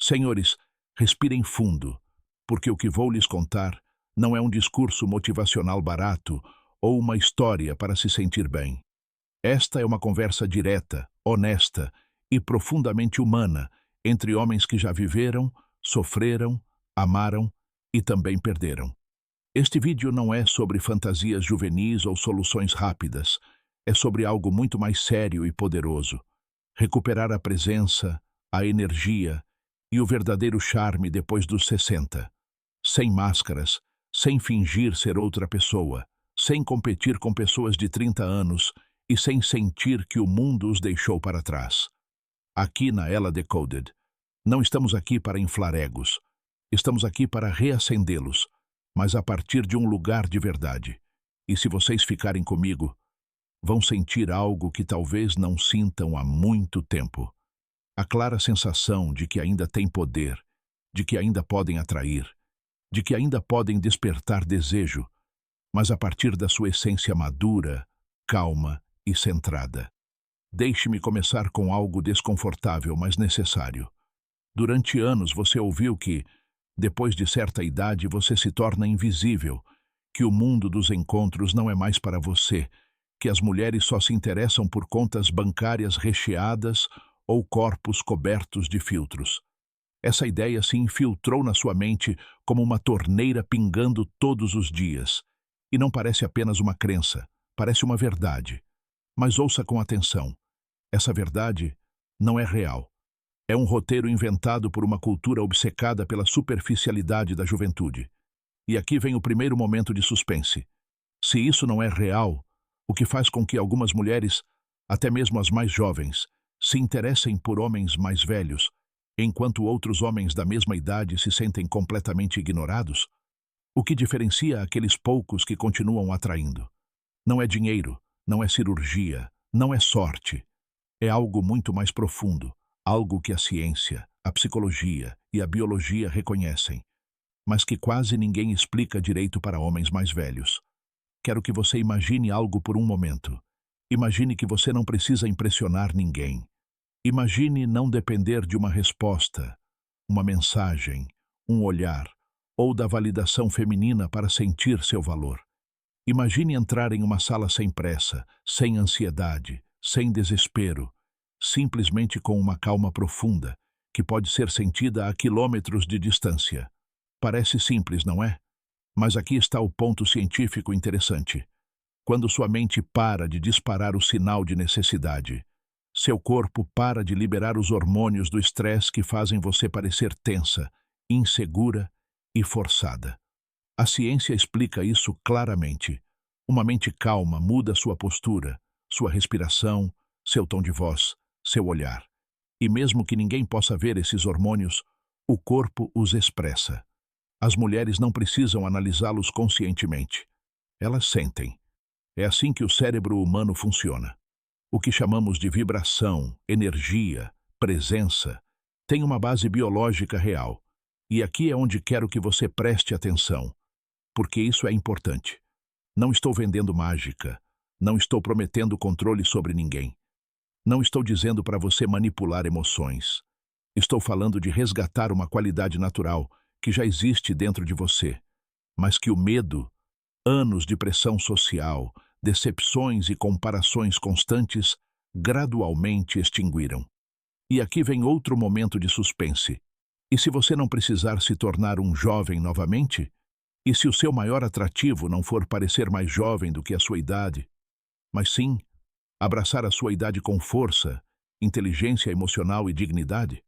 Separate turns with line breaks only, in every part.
Senhores, respirem fundo, porque o que vou lhes contar não é um discurso motivacional barato ou uma história para se sentir bem. Esta é uma conversa direta, honesta e profundamente humana entre homens que já viveram, sofreram, amaram e também perderam. Este vídeo não é sobre fantasias juvenis ou soluções rápidas. É sobre algo muito mais sério e poderoso. Recuperar a presença, a energia e o verdadeiro charme depois dos 60. Sem máscaras, sem fingir ser outra pessoa, sem competir com pessoas de 30 anos e sem sentir que o mundo os deixou para trás. Aqui na Ela Decoded, não estamos aqui para inflar egos. Estamos aqui para reacendê-los, mas a partir de um lugar de verdade. E se vocês ficarem comigo, vão sentir algo que talvez não sintam há muito tempo. A clara sensação de que ainda têm poder, de que ainda podem atrair, de que ainda podem despertar desejo, mas a partir da sua essência madura, calma e centrada. Deixe-me começar com algo desconfortável, mas necessário. Durante anos você ouviu que, depois de certa idade, você se torna invisível, que o mundo dos encontros não é mais para você, que as mulheres só se interessam por contas bancárias recheadas ou corpos cobertos de filtros. Essa ideia se infiltrou na sua mente como uma torneira pingando todos os dias. E não parece apenas uma crença, parece uma verdade. Mas ouça com atenção. Essa verdade não é real. É um roteiro inventado por uma cultura obcecada pela superficialidade da juventude. E aqui vem o primeiro momento de suspense. Se isso não é real, o que faz com que algumas mulheres, até mesmo as mais jovens, se interessem por homens mais velhos, enquanto outros homens da mesma idade se sentem completamente ignorados? O que diferencia aqueles poucos que continuam atraindo? Não é dinheiro, não é cirurgia, não é sorte. É algo muito mais profundo, algo que a ciência, a psicologia e a biologia reconhecem, mas que quase ninguém explica direito para homens mais velhos. Quero que você imagine algo por um momento. Imagine que você não precisa impressionar ninguém. Imagine não depender de uma resposta, uma mensagem, um olhar ou da validação feminina para sentir seu valor. Imagine entrar em uma sala sem pressa, sem ansiedade, sem desespero, simplesmente com uma calma profunda, que pode ser sentida a quilômetros de distância. Parece simples, não é? Mas aqui está o ponto científico interessante. Quando sua mente para de disparar o sinal de necessidade, seu corpo para de liberar os hormônios do estresse que fazem você parecer tensa, insegura e forçada. A ciência explica isso claramente. Uma mente calma muda sua postura, sua respiração, seu tom de voz, seu olhar. E mesmo que ninguém possa ver esses hormônios, o corpo os expressa. As mulheres não precisam analisá-los conscientemente. Elas sentem. É assim que o cérebro humano funciona. O que chamamos de vibração, energia, presença, tem uma base biológica real. E aqui é onde quero que você preste atenção, porque isso é importante. Não estou vendendo mágica, não estou prometendo controle sobre ninguém. Não estou dizendo para você manipular emoções. Estou falando de resgatar uma qualidade natural que já existe dentro de você, mas que o medo, anos de pressão social, decepções e comparações constantes gradualmente extinguiram. E aqui vem outro momento de suspense. E se você não precisar se tornar um jovem novamente? E se o seu maior atrativo não for parecer mais jovem do que a sua idade, mas sim abraçar a sua idade com força, inteligência emocional e dignidade?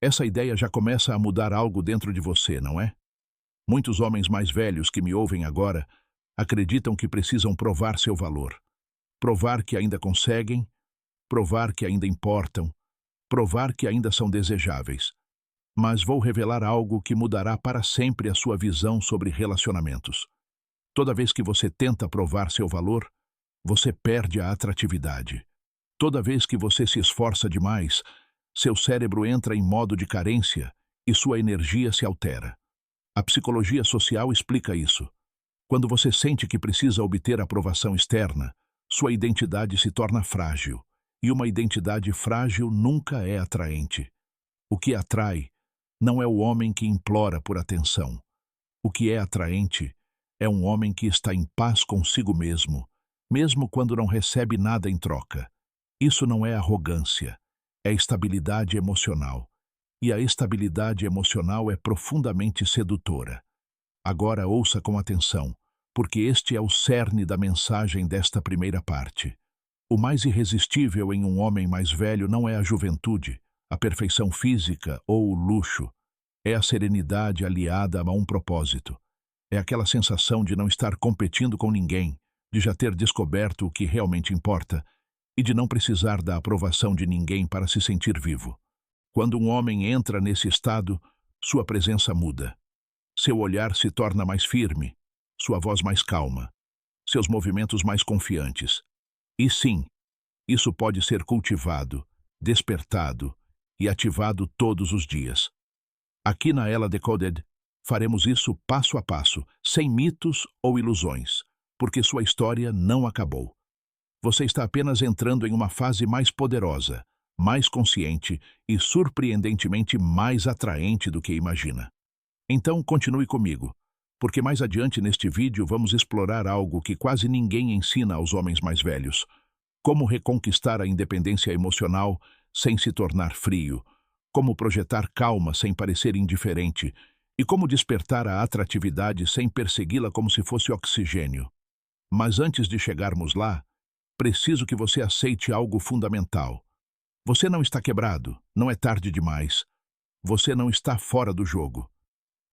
Essa ideia já começa a mudar algo dentro de você, não é? Muitos homens mais velhos que me ouvem agora acreditam que precisam provar seu valor. Provar que ainda conseguem, provar que ainda importam, provar que ainda são desejáveis. Mas vou revelar algo que mudará para sempre a sua visão sobre relacionamentos. Toda vez que você tenta provar seu valor, você perde a atratividade. Toda vez que você se esforça demais, seu cérebro entra em modo de carência e sua energia se altera. A psicologia social explica isso. Quando você sente que precisa obter aprovação externa, sua identidade se torna frágil, e uma identidade frágil nunca é atraente. O que atrai Não é o homem que implora por atenção. O que é atraente é um homem que está em paz consigo mesmo quando não recebe nada em troca. Isso não é arrogância, é estabilidade emocional. E a estabilidade emocional é profundamente sedutora. Agora ouça com atenção, porque este é o cerne da mensagem desta primeira parte. O mais irresistível em um homem mais velho não é a juventude, a perfeição física ou o luxo. É a serenidade aliada a um propósito. É aquela sensação de não estar competindo com ninguém, de já ter descoberto o que realmente importa e de não precisar da aprovação de ninguém para se sentir vivo. Quando um homem entra nesse estado, sua presença muda. Seu olhar se torna mais firme, sua voz mais calma, seus movimentos mais confiantes. E sim, isso pode ser cultivado, despertado e ativado todos os dias. Aqui na Ela Decoded, faremos isso passo a passo, sem mitos ou ilusões, porque sua história não acabou. Você está apenas entrando em uma fase mais poderosa, mais consciente e surpreendentemente mais atraente do que imagina. Então, continue comigo, porque mais adiante neste vídeo vamos explorar algo que quase ninguém ensina aos homens mais velhos: como reconquistar a independência emocional sem se tornar frio, como projetar calma sem parecer indiferente e como despertar a atratividade sem persegui-la como se fosse oxigênio. Mas antes de chegarmos lá, preciso que você aceite algo fundamental. Você não está quebrado, não é tarde demais. Você não está fora do jogo.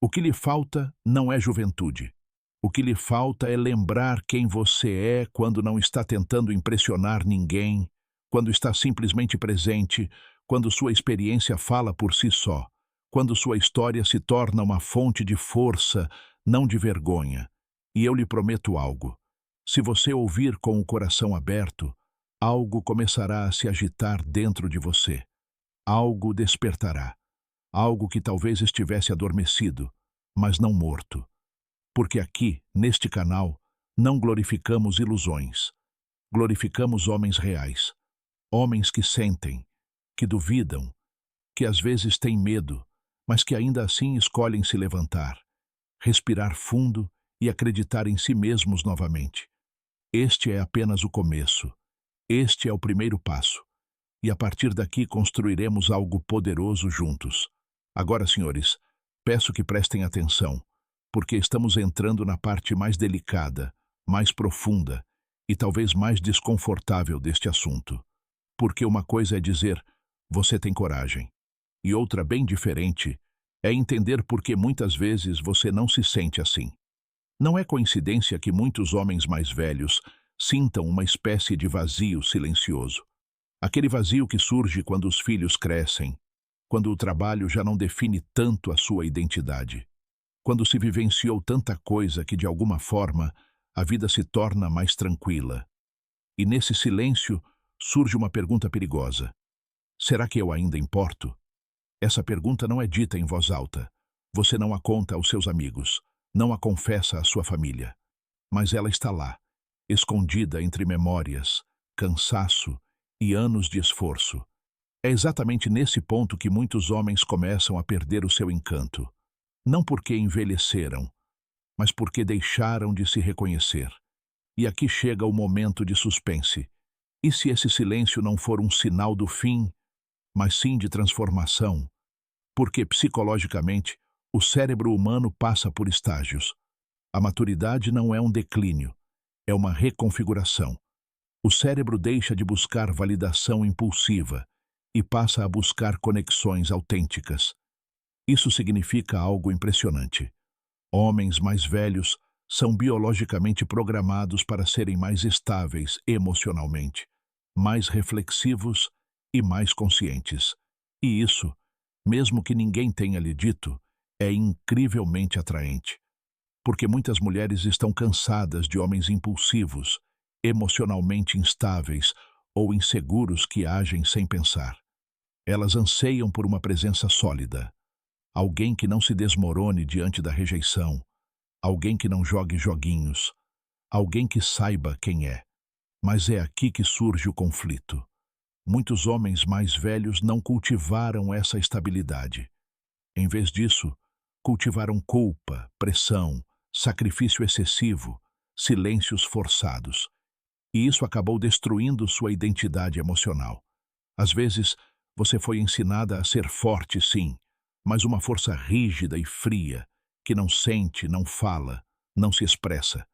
O que lhe falta não é juventude. O que lhe falta é lembrar quem você é quando não está tentando impressionar ninguém, quando está simplesmente presente, quando sua experiência fala por si só, quando sua história se torna uma fonte de força, não de vergonha. E eu lhe prometo algo. Se você ouvir com o coração aberto, algo começará a se agitar dentro de você. Algo despertará. Algo que talvez estivesse adormecido, mas não morto. Porque aqui, neste canal, não glorificamos ilusões. Glorificamos homens reais. Homens que sentem, que duvidam, que às vezes têm medo, mas que ainda assim escolhem se levantar, respirar fundo e acreditar em si mesmos novamente. Este é apenas o começo. Este é o primeiro passo. E a partir daqui construiremos algo poderoso juntos. Agora, senhores, peço que prestem atenção, porque estamos entrando na parte mais delicada, mais profunda e talvez mais desconfortável deste assunto. Porque uma coisa é dizer, você tem coragem, e outra bem diferente é entender por que muitas vezes você não se sente assim. Não é coincidência que muitos homens mais velhos sintam uma espécie de vazio silencioso. Aquele vazio que surge quando os filhos crescem, quando o trabalho já não define tanto a sua identidade, quando se vivenciou tanta coisa que, de alguma forma, a vida se torna mais tranquila. E nesse silêncio surge uma pergunta perigosa. Será que eu ainda importo? Essa pergunta não é dita em voz alta. Você não a conta aos seus amigos, não a confessa à sua família. Mas ela está lá, escondida entre memórias, cansaço e anos de esforço. É exatamente nesse ponto que muitos homens começam a perder o seu encanto. Não porque envelheceram, mas porque deixaram de se reconhecer. E aqui chega o momento de suspense. E se esse silêncio não for um sinal do fim, mas sim de transformação? Porque, psicologicamente, o cérebro humano passa por estágios. A maturidade não é um declínio, é uma reconfiguração. O cérebro deixa de buscar validação impulsiva e passa a buscar conexões autênticas. Isso significa algo impressionante. Homens mais velhos são biologicamente programados para serem mais estáveis emocionalmente, mais reflexivos e mais conscientes. E isso, mesmo que ninguém tenha lhe dito, é incrivelmente atraente. Porque muitas mulheres estão cansadas de homens impulsivos, emocionalmente instáveis ou inseguros que agem sem pensar. Elas anseiam por uma presença sólida, alguém que não se desmorone diante da rejeição, alguém que não jogue joguinhos, alguém que saiba quem é. Mas é aqui que surge o conflito. Muitos homens mais velhos não cultivaram essa estabilidade. Em vez disso, cultivaram culpa, pressão, sacrifício excessivo, silêncios forçados. E isso acabou destruindo sua identidade emocional. Às vezes, você foi ensinada a ser forte, sim, mas uma força rígida e fria, que não sente, não fala, não se expressa.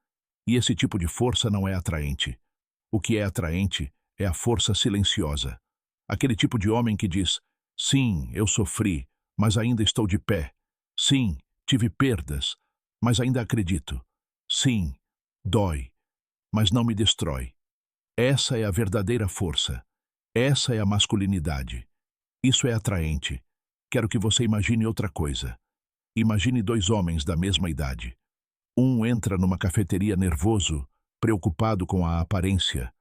E esse tipo de força não é atraente. O que é atraente é a força silenciosa. Aquele tipo de homem que diz: sim, eu sofri, mas ainda estou de pé. Sim, tive perdas, mas ainda acredito. Sim, dói, mas não me destrói. Essa é a verdadeira força. Essa é a masculinidade. Isso é atraente. Quero que você imagine outra coisa. Imagine dois homens da mesma idade. Um entra numa cafeteria nervoso, preocupado com a aparência,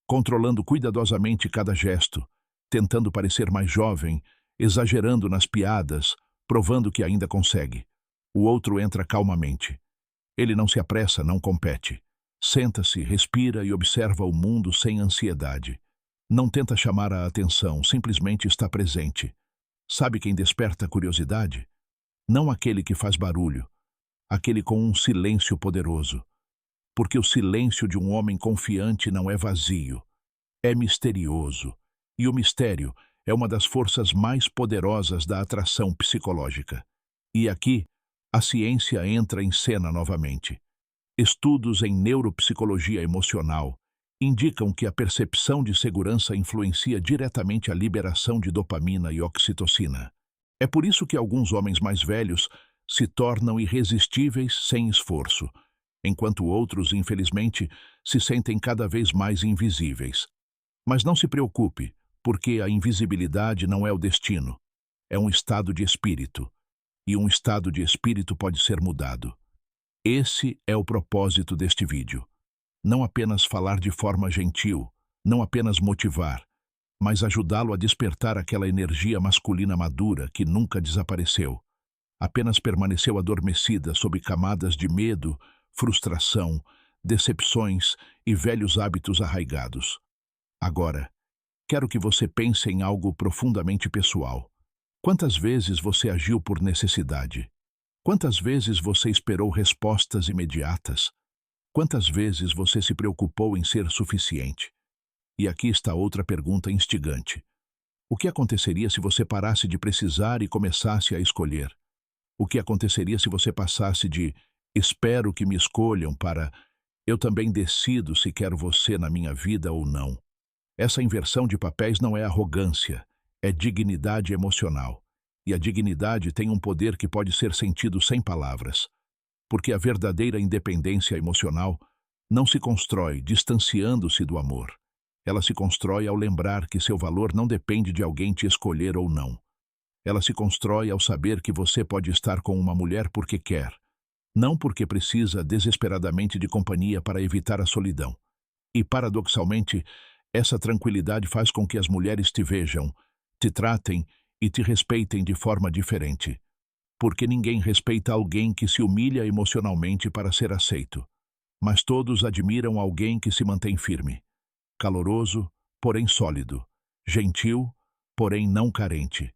controlando cuidadosamente cada gesto, tentando parecer mais jovem, exagerando nas piadas, provando que ainda consegue. O outro entra calmamente. Ele não se apressa, não compete. Senta-se, respira e observa o mundo sem ansiedade. Não tenta chamar a atenção, simplesmente está presente. Sabe quem desperta a curiosidade? Não aquele que faz barulho, aquele com um silêncio poderoso. Porque o silêncio de um homem confiante não é vazio, é misterioso. E o mistério é uma das forças mais poderosas da atração psicológica. E aqui, a ciência entra em cena novamente. Estudos em neuropsicologia emocional indicam que a percepção de segurança influencia diretamente a liberação de dopamina e oxitocina. É por isso que alguns homens mais velhos se tornam irresistíveis sem esforço, enquanto outros, infelizmente, se sentem cada vez mais invisíveis. Mas não se preocupe, porque a invisibilidade não é o destino. É um estado de espírito. E um estado de espírito pode ser mudado. Esse é o propósito deste vídeo. Não apenas falar de forma gentil, não apenas motivar, mas ajudá-lo a despertar aquela energia masculina madura que nunca desapareceu. Apenas permaneceu adormecida sob camadas de medo, frustração, decepções e velhos hábitos arraigados. Agora, quero que você pense em algo profundamente pessoal. Quantas vezes você agiu por necessidade? Quantas vezes você esperou respostas imediatas? Quantas vezes você se preocupou em ser suficiente? E aqui está outra pergunta instigante. O que aconteceria se você parasse de precisar e começasse a escolher? O que aconteceria se você passasse de "espero que me escolham" para "eu também decido se quero você na minha vida ou não"? Essa inversão de papéis não é arrogância, é dignidade emocional. E a dignidade tem um poder que pode ser sentido sem palavras. Porque a verdadeira independência emocional não se constrói distanciando-se do amor. Ela se constrói ao lembrar que seu valor não depende de alguém te escolher ou não. Ela se constrói ao saber que você pode estar com uma mulher porque quer, não porque precisa desesperadamente de companhia para evitar a solidão. E, paradoxalmente, essa tranquilidade faz com que as mulheres te vejam, te tratem e te respeitem de forma diferente. Porque ninguém respeita alguém que se humilha emocionalmente para ser aceito. Mas todos admiram alguém que se mantém firme, caloroso, porém sólido, gentil, porém não carente,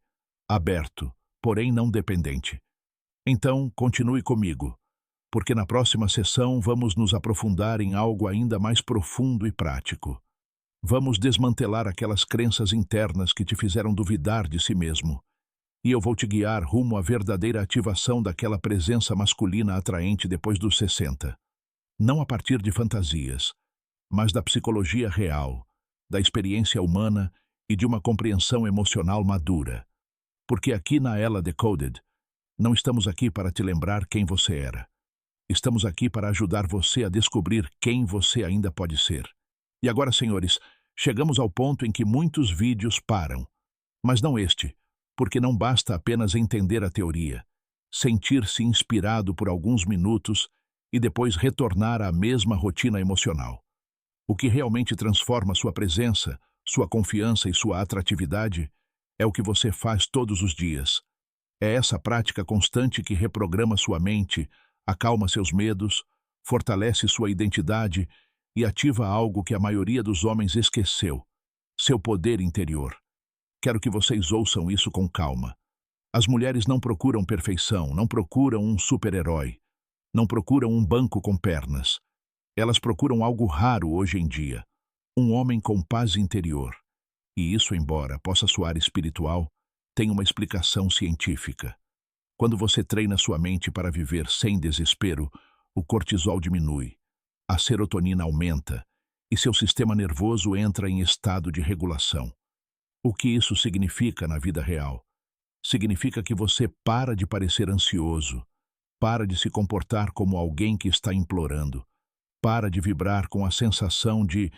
aberto, porém não dependente. Então, continue comigo, porque na próxima sessão vamos nos aprofundar em algo ainda mais profundo e prático. Vamos desmantelar aquelas crenças internas que te fizeram duvidar de si mesmo. E eu vou te guiar rumo à verdadeira ativação daquela presença masculina atraente depois dos 60. Não a partir de fantasias, mas da psicologia real, da experiência humana e de uma compreensão emocional madura. Porque aqui na Ela Decoded, não estamos aqui para te lembrar quem você era. Estamos aqui para ajudar você a descobrir quem você ainda pode ser. E agora, senhores, chegamos ao ponto em que muitos vídeos param. Mas não este. Porque não basta apenas entender a teoria, sentir-se inspirado por alguns minutos e depois retornar à mesma rotina emocional. O que realmente transforma sua presença, sua confiança e sua atratividade é o que você faz todos os dias. É essa prática constante que reprograma sua mente, acalma seus medos, fortalece sua identidade e ativa algo que a maioria dos homens esqueceu: seu poder interior. Quero que vocês ouçam isso com calma. As mulheres não procuram perfeição, não procuram um super-herói, não procuram um banco com pernas. Elas procuram algo raro hoje em dia, um homem com paz interior. E isso, embora possa soar espiritual, tem uma explicação científica. Quando você treina sua mente para viver sem desespero, o cortisol diminui, a serotonina aumenta e seu sistema nervoso entra em estado de regulação. O que isso significa na vida real? Significa que você para de parecer ansioso, para de se comportar como alguém que está implorando, para de vibrar com a sensação de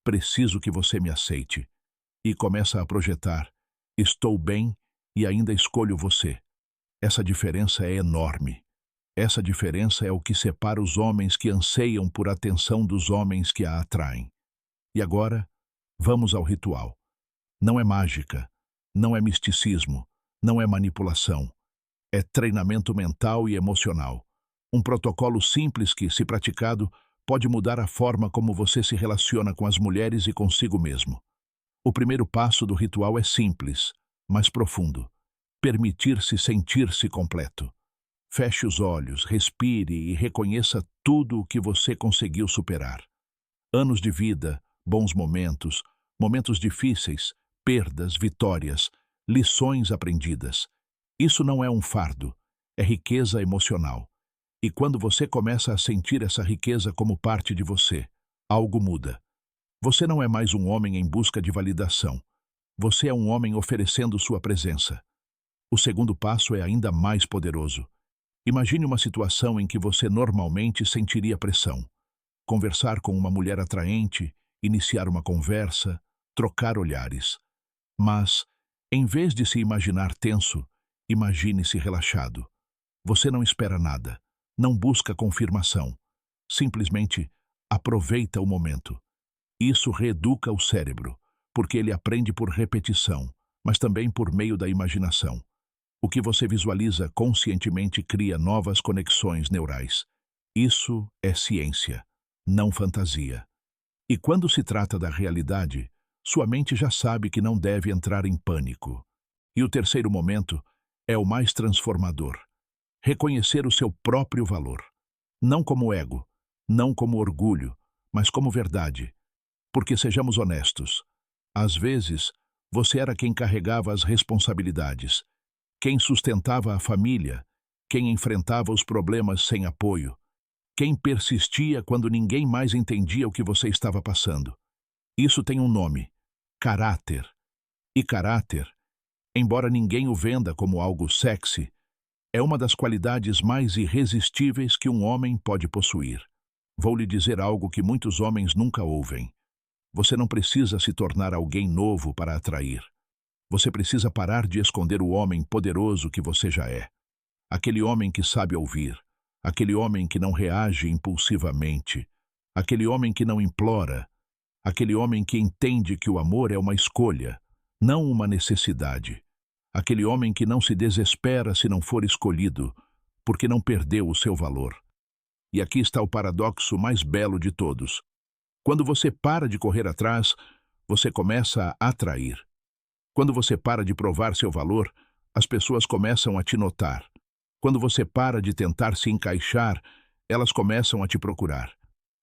preciso que você me aceite e começa a projetar estou bem e ainda escolho você. Essa diferença é enorme. Essa diferença é o que separa os homens que anseiam por atenção dos homens que a atraem. E agora, vamos ao ritual. Não é mágica, não é misticismo, não é manipulação. É treinamento mental e emocional. Um protocolo simples que, se praticado, pode mudar a forma como você se relaciona com as mulheres e consigo mesmo. O primeiro passo do ritual é simples, mas profundo. Permitir-se sentir-se completo. Feche os olhos, respire e reconheça tudo o que você conseguiu superar. Anos de vida, bons momentos, momentos difíceis, perdas, vitórias, lições aprendidas. Isso não é um fardo, é riqueza emocional. E quando você começa a sentir essa riqueza como parte de você, algo muda. Você não é mais um homem em busca de validação. Você é um homem oferecendo sua presença. O segundo passo é ainda mais poderoso. Imagine uma situação em que você normalmente sentiria pressão. Conversar com uma mulher atraente, iniciar uma conversa, trocar olhares. Mas, em vez de se imaginar tenso, imagine-se relaxado. Você não espera nada, não busca confirmação. Simplesmente aproveita o momento. Isso reeduca o cérebro, porque ele aprende por repetição, mas também por meio da imaginação. O que você visualiza conscientemente cria novas conexões neurais. Isso é ciência, não fantasia. E quando se trata da realidade, sua mente já sabe que não deve entrar em pânico. E o terceiro momento é o mais transformador. Reconhecer o seu próprio valor. Não como ego, não como orgulho, mas como verdade. Porque sejamos honestos, às vezes você era quem carregava as responsabilidades, quem sustentava a família, quem enfrentava os problemas sem apoio, quem persistia quando ninguém mais entendia o que você estava passando. Isso tem um nome: caráter. E caráter, embora ninguém o venda como algo sexy, é uma das qualidades mais irresistíveis que um homem pode possuir. Vou lhe dizer algo que muitos homens nunca ouvem. Você não precisa se tornar alguém novo para atrair. Você precisa parar de esconder o homem poderoso que você já é. Aquele homem que sabe ouvir, aquele homem que não reage impulsivamente, aquele homem que não implora, aquele homem que entende que o amor é uma escolha, não uma necessidade, aquele homem que não se desespera se não for escolhido, porque não perdeu o seu valor. E aqui está o paradoxo mais belo de todos. Quando você para de correr atrás, você começa a atrair. Quando você para de provar seu valor, as pessoas começam a te notar. Quando você para de tentar se encaixar, elas começam a te procurar.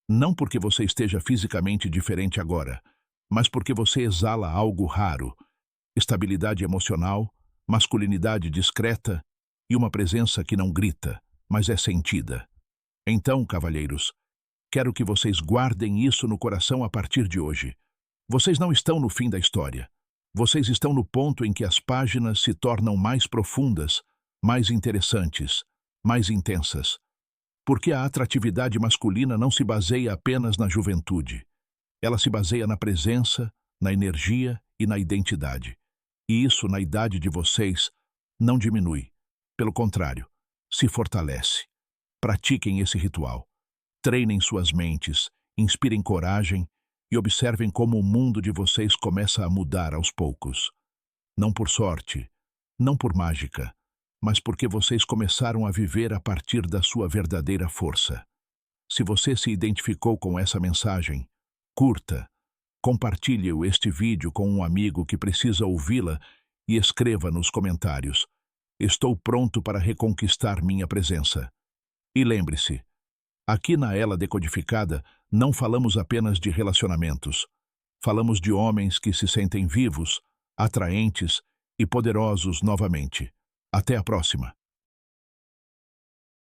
Não porque você esteja fisicamente diferente agora, mas porque você exala algo raro: estabilidade emocional, masculinidade discreta e uma presença que não grita, mas é sentida. Então, cavalheiros, quero que vocês guardem isso no coração a partir de hoje. Vocês não estão no fim da história. Vocês estão no ponto em que as páginas se tornam mais profundas, mais interessantes, mais intensas. Porque a atratividade masculina não se baseia apenas na juventude. Ela se baseia na presença, na energia e na identidade. E isso, na idade de vocês, não diminui. Pelo contrário, se fortalece. Pratiquem esse ritual. Treinem suas mentes, inspirem coragem e observem como o mundo de vocês começa a mudar aos poucos. Não por sorte, não por mágica, mas porque vocês começaram a viver a partir da sua verdadeira força. Se você se identificou com essa mensagem, curta, compartilhe este vídeo com um amigo que precisa ouvi-la e escreva nos comentários: Estou pronto para reconquistar minha presença. E lembre-se, aqui na Ela Decodificada não falamos apenas de relacionamentos. Falamos de homens que se sentem vivos, atraentes e poderosos novamente. Até a próxima.